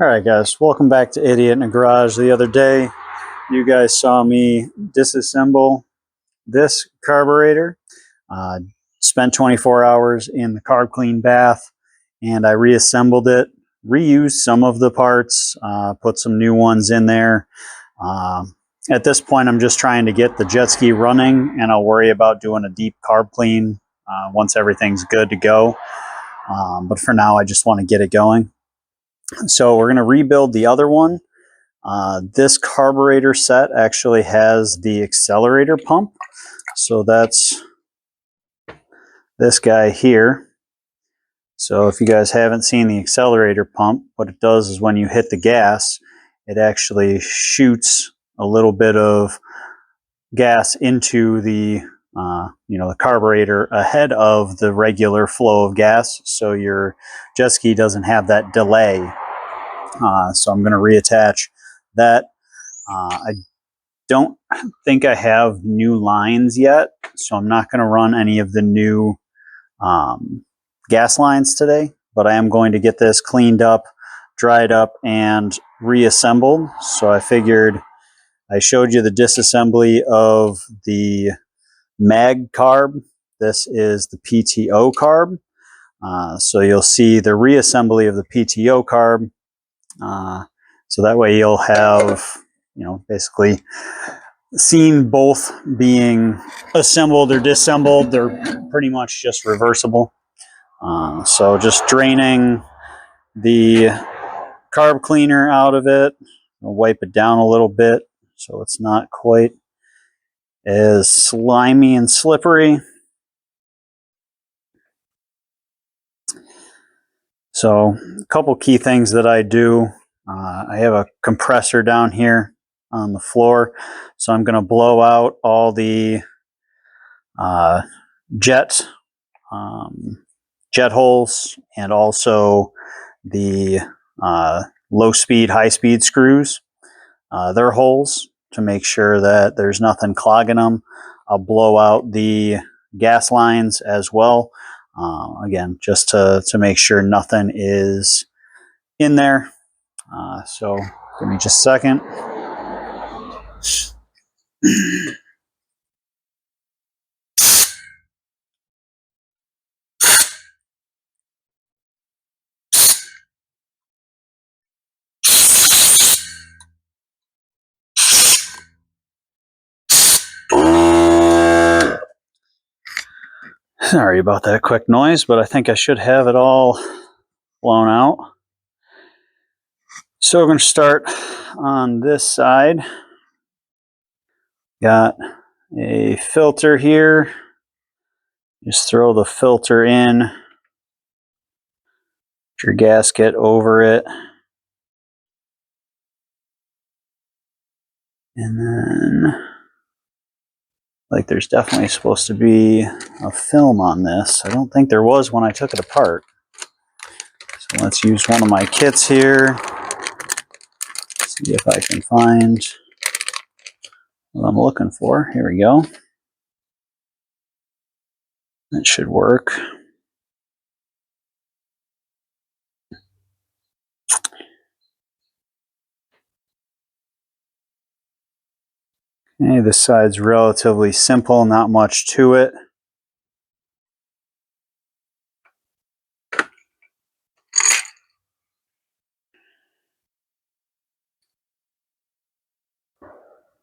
Alright guys, welcome back to Idiot in a Garage. The other day, you guys saw me disassemble this carburetor. Spent 24 hours in the carb clean bath, and I reassembled it, reused some of the parts, put some new ones in there. At this point, I'm just trying to get the jet ski running, and I'll worry about doing a deep carb clean once everything's good to go. But for now, I just want to get it going. So we're going to rebuild the other one. This carburetor set actually has the accelerator pump. So that's this guy here. So if you guys haven't seen the accelerator pump, what it does is when you hit the gas, it actually shoots a little bit of gas into the the carburetor ahead of the regular flow of gas, so your jet ski doesn't have that delay. So I'm going to reattach that. I don't think I have new lines yet, so I'm not going to run any of the new gas lines today, but I am going to get this cleaned up, dried up, and reassembled. So I figured I showed you the disassembly of the mag carb. This is the PTO carb. So you'll see the reassembly of the PTO carb. So that way you'll have, basically seen both being assembled or disassembled. They're pretty much just reversible. So just draining the carb cleaner out of it. I'll wipe it down a little bit so it's not quite as slimy and slippery. So a couple key things that I do. I have a compressor down here on the floor, so I'm going to blow out all the jet holes, and also the low speed, high speed screws, their holes, to make sure that there's nothing clogging them. I'll blow out the gas lines as well, again, just to make sure nothing is in there. So give me just a second. Sorry about that quick noise, but I think I should have it all blown out. So we're going to start on this side. Got a filter here. Just throw the filter in, put your gasket over it, and then, like, there's definitely supposed to be a film on this. I don't think there was when I took it apart. So let's use one of my kits here. See if I can find what I'm looking for. Here we go. That should work. Okay, this side's relatively simple, not much to it.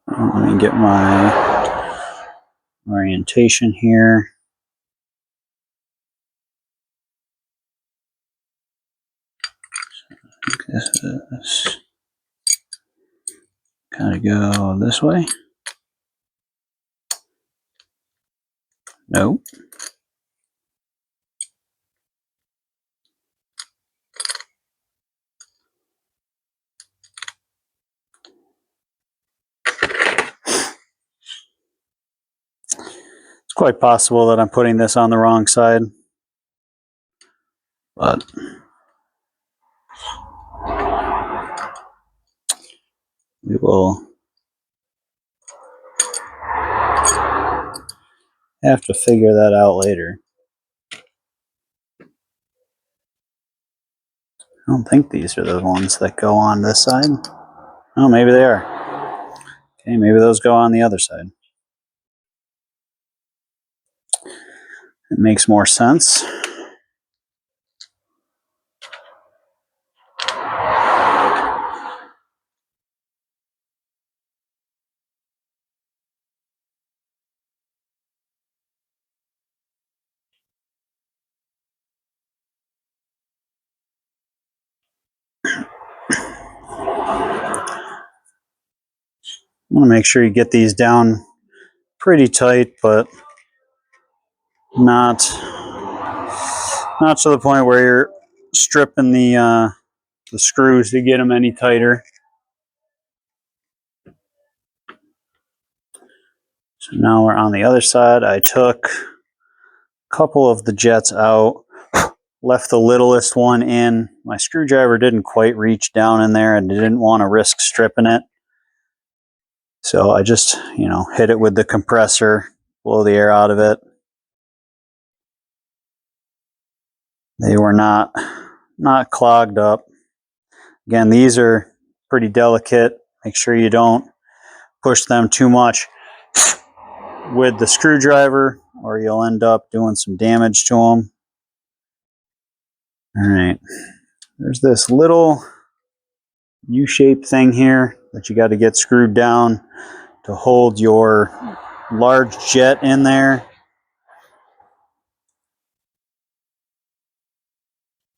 Let me get my orientation here. This is kind of go this way. Nope. It's quite possible that I'm putting this on the wrong side, but we will have to figure that out later. I don't think these are the ones that go on this side. Oh, maybe they are. Okay, maybe those go on the other side. It makes more sense. I want to make sure you get these down pretty tight, but not to the point where you're stripping the screws to get them any tighter. So now we're on the other side. I took a couple of the jets out, left the littlest one in. My screwdriver didn't quite reach down in there and didn't want to risk stripping it. So I just, hit it with the compressor, blow the air out of it. They were not clogged up. Again, these are pretty delicate. Make sure you don't push them too much with the screwdriver or you'll end up doing some damage to them. All right, there's this little U-shaped thing here that you got to get screwed down to hold your large jet in there.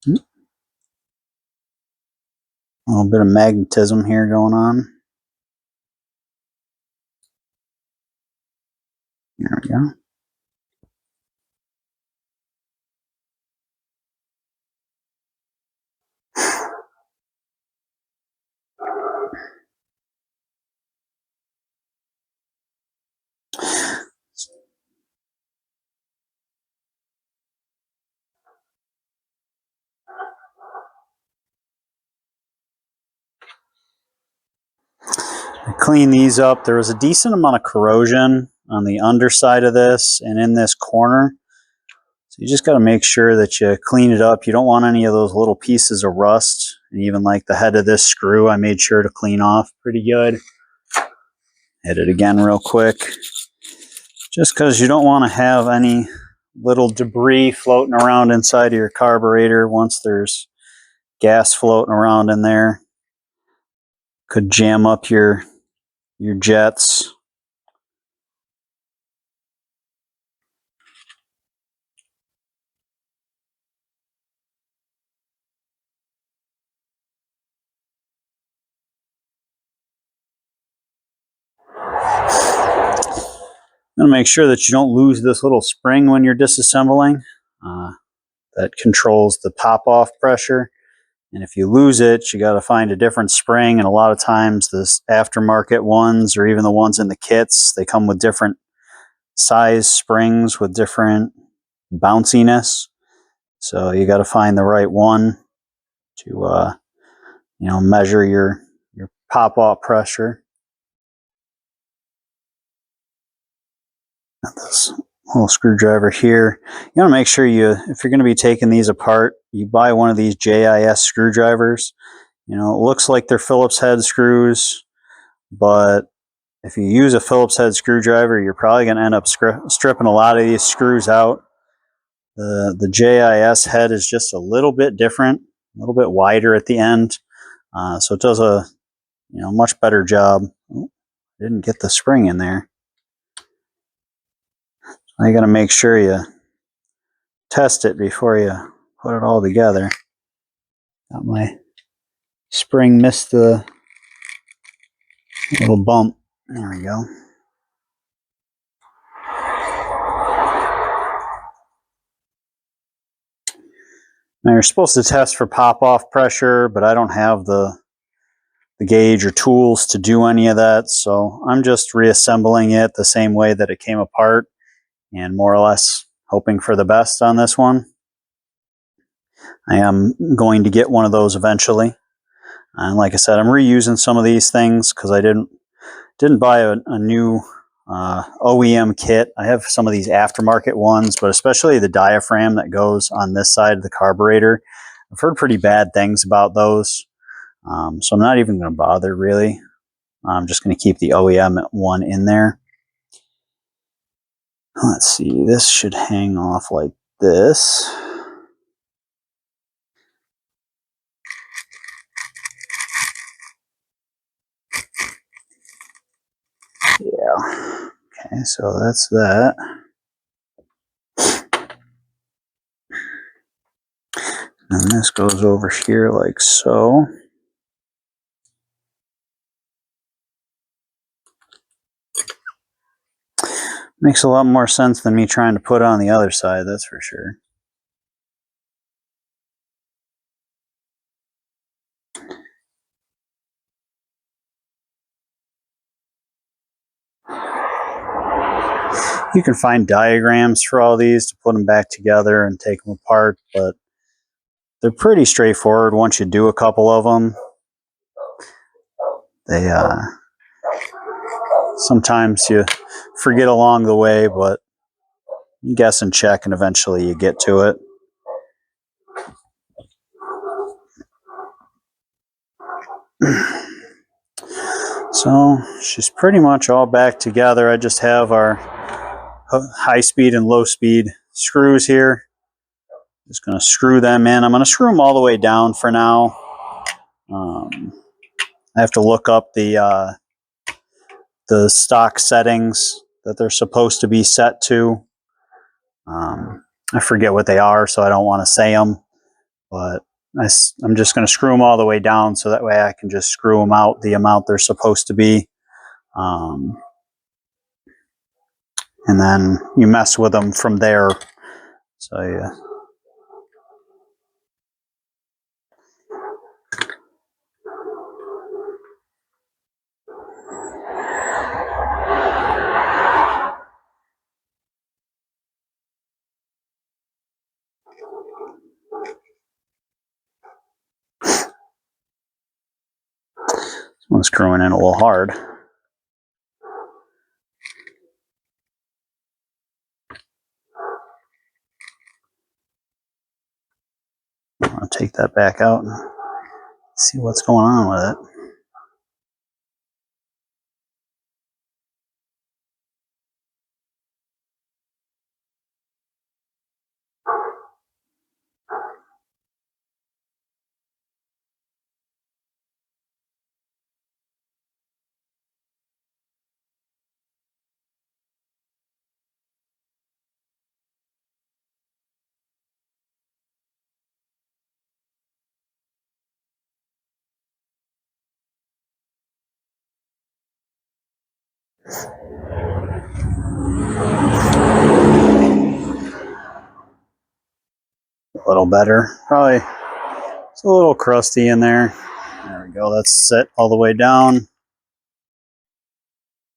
A little bit of magnetism here going on. There we go. I clean these up. There was a decent amount of corrosion on the underside of this and in this corner. So you just got to make sure that you clean it up. You don't want any of those little pieces of rust. And even like the head of this screw, I made sure to clean off pretty good. Hit it again real quick. Just because you don't want to have any little debris floating around inside of your carburetor once there's gas floating around in there. Could jam up your jets. I'm going to make sure that you don't lose this little spring when you're disassembling. That controls the pop-off pressure. And if you lose it, you got to find a different spring. And a lot of times this aftermarket ones or even the ones in the kits, they come with different size springs with different bounciness. So you got to find the right one to measure your pop-off pressure. Got this little screwdriver here. You want to make sure if you're going to be taking these apart, you buy one of these JIS screwdrivers. It looks like they're Phillips head screws, but if you use a Phillips head screwdriver, you're probably going to end up stripping a lot of these screws out. The JIS head is just a little bit different, a little bit wider at the end, so it does a much better job. Oh, didn't get the spring in there. You got to make sure you test it before you put it all together. Got my spring missed the little bump. There we go. Now you're supposed to test for pop-off pressure, but I don't have the gauge or tools to do any of that, so I'm just reassembling it the same way that it came apart and more or less hoping for the best on this one. I am going to get one of those eventually. And like I said, I'm reusing some of these things because I didn't buy a new OEM kit. I have some of these aftermarket ones, but especially the diaphragm that goes on this side of the carburetor. I've heard pretty bad things about those, so I'm not even going to bother really. I'm just going to keep the OEM one in there. Let's see, this should hang off like this. Yeah. Okay, so that's that. And this goes over here like so. Makes a lot more sense than me trying to put it on the other side, that's for sure. You can find diagrams for all these to put them back together and take them apart, but they're pretty straightforward once you do a couple of them. They sometimes you forget along the way, but you guess and check and eventually you get to it. So she's pretty much all back together. I just have our high speed and low speed screws here. Just going to screw them in. I'm going to screw them all the way down for now. I have to look up the stock settings that they're supposed to be set to. I forget what they are, so I don't want to say them. But I'm just going to screw them all the way down so that way I can just screw them out the amount they're supposed to be. And then you mess with them from there. So yeah. I'm screwing in a little hard. I'll take that back out and see what's going on with it. A little better. Probably it's a little crusty in there. There we go. That's set all the way down.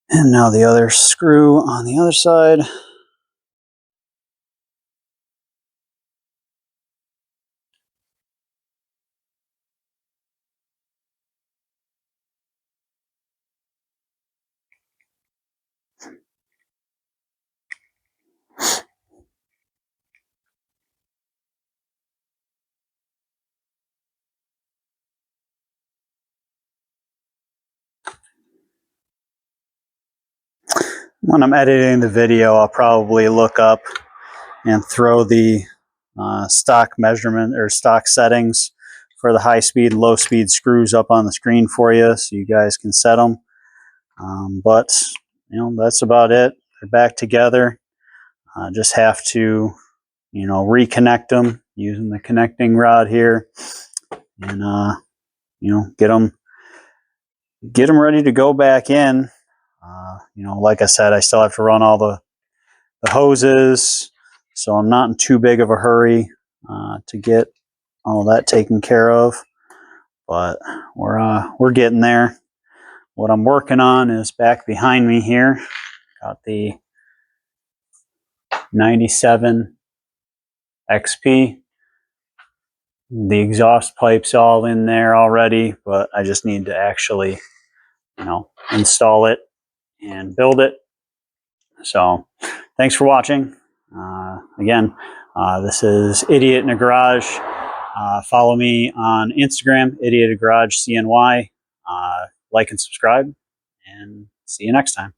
And now the other screw on the other side. When I'm editing the video, I'll probably look up and throw the stock measurement or stock settings for the high speed, low speed screws up on the screen for you so you guys can set them. But that's about it. They're back together. Just have to reconnect them using the connecting rod here, and get them ready to go back in. Like I said, I still have to run all the hoses, so I'm not in too big of a hurry to get all that taken care of, but we're getting there. What I'm working on is back behind me here. Got the 97 XP. The exhaust pipe's all in there already, but I just need to actually, install it and build it. So thanks for watching. Again, this is Idiot in a Garage. Follow me on Instagram, Ideated Garage CNY. Like and subscribe, and see you next time.